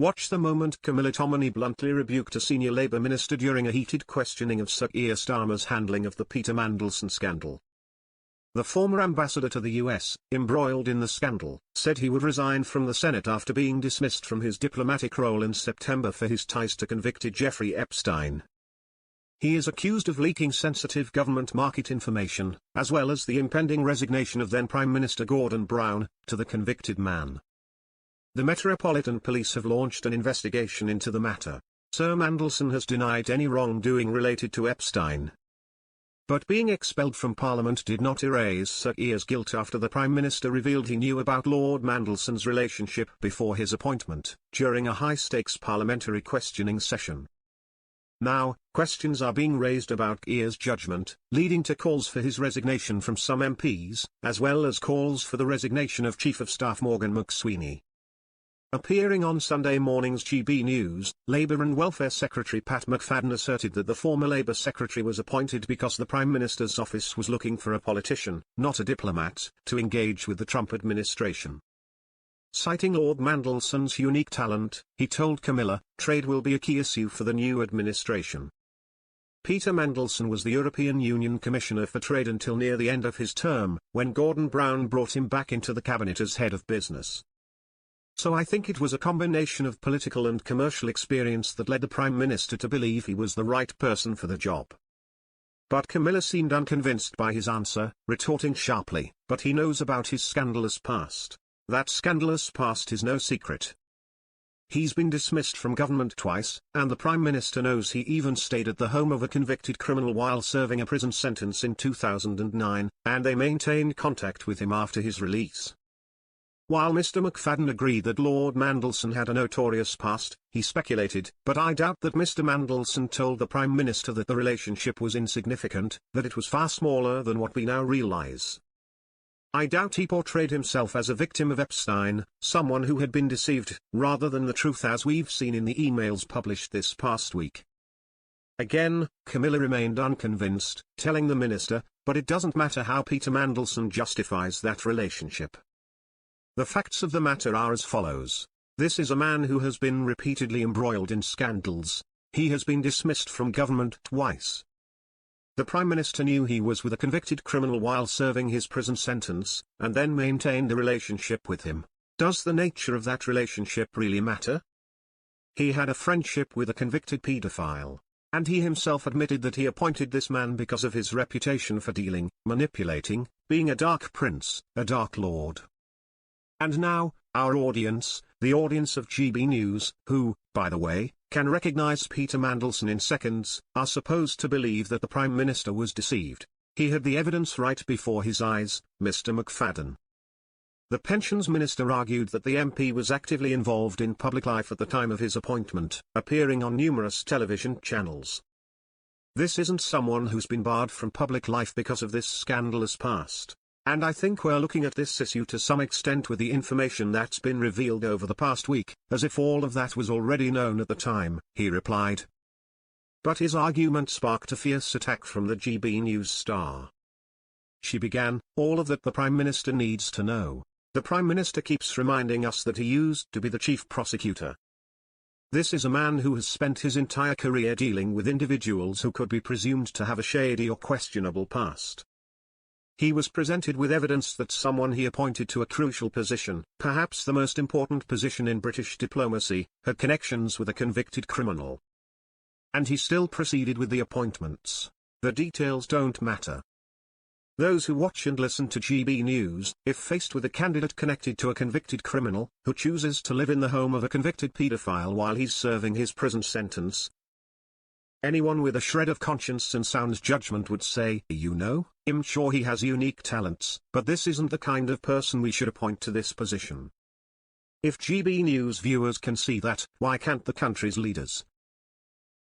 Watch the moment Camilla Tominey bluntly rebuked a senior Labour minister during a heated questioning of Sir Keir Starmer's handling of the Peter Mandelson scandal. The former ambassador to the US, embroiled in the scandal, said he would resign from the Senate after being dismissed from his diplomatic role in September for his ties to convicted Jeffrey Epstein. He is accused of leaking sensitive government market information, as well as the impending resignation of then Prime Minister Gordon Brown, to the convicted man. The Metropolitan Police have launched an investigation into the matter. Sir Mandelson has denied any wrongdoing related to Epstein. But being expelled from Parliament did not erase Sir Keir's guilt after the Prime Minister revealed he knew about Lord Mandelson's relationship before his appointment, during a high-stakes parliamentary questioning session. Now, questions are being raised about Keir's judgment, leading to calls for his resignation from some MPs, as well as calls for the resignation of Chief of Staff Morgan McSweeney. Appearing on Sunday morning's GB News, Labour and Welfare Secretary Pat McFadden asserted that the former Labour Secretary was appointed because the Prime Minister's office was looking for a politician, not a diplomat, to engage with the Trump administration. Citing Lord Mandelson's unique talent, he told Camilla, trade will be a key issue for the new administration. Peter Mandelson was the European Union Commissioner for Trade until near the end of his term, when Gordon Brown brought him back into the cabinet as head of business. So I think it was a combination of political and commercial experience that led the Prime Minister to believe he was the right person for the job. But Camilla seemed unconvinced by his answer, retorting sharply, but he knows about his scandalous past. That scandalous past is no secret. He's been dismissed from government twice, and the Prime Minister knows he even stayed at the home of a convicted criminal while serving a prison sentence in 2009, and they maintained contact with him after his release. While Mr. McFadden agreed that Lord Mandelson had a notorious past, he speculated, but I doubt that Mr. Mandelson told the Prime Minister that the relationship was insignificant, that it was far smaller than what we now realize. I doubt he portrayed himself as a victim of Epstein, someone who had been deceived, rather than the truth as we've seen in the emails published this past week. Again, Camilla remained unconvinced, telling the minister, but it doesn't matter how Peter Mandelson justifies that relationship. The facts of the matter are as follows. This is a man who has been repeatedly embroiled in scandals. He has been dismissed from government twice. The Prime Minister knew he was with a convicted criminal while serving his prison sentence, and then maintained a relationship with him. Does the nature of that relationship really matter? He had a friendship with a convicted paedophile, and he himself admitted that he appointed this man because of his reputation for dealing, manipulating, being a dark prince, a dark lord. And now, our audience, the audience of GB News, who, by the way, can recognize Peter Mandelson in seconds, are supposed to believe that the Prime Minister was deceived. He had the evidence right before his eyes, Mr. McFadden. The Pensions Minister argued that the MP was actively involved in public life at the time of his appointment, appearing on numerous television channels. This isn't someone who's been barred from public life because of this scandalous past. And I think we're looking at this issue to some extent with the information that's been revealed over the past week, as if all of that was already known at the time, he replied. But his argument sparked a fierce attack from the GB News star. She began, all of that the Prime Minister needs to know. The Prime Minister keeps reminding us that he used to be the chief prosecutor. This is a man who has spent his entire career dealing with individuals who could be presumed to have a shady or questionable past. He was presented with evidence that someone he appointed to a crucial position, perhaps the most important position in British diplomacy, had connections with a convicted criminal. And he still proceeded with the appointments. The details don't matter. Those who watch and listen to GB News, if faced with a candidate connected to a convicted criminal, who chooses to live in the home of a convicted paedophile while he's serving his prison sentence, anyone with a shred of conscience and sound judgment would say, I'm sure he has unique talents, but this isn't the kind of person we should appoint to this position. If GB News viewers can see that, why can't the country's leaders,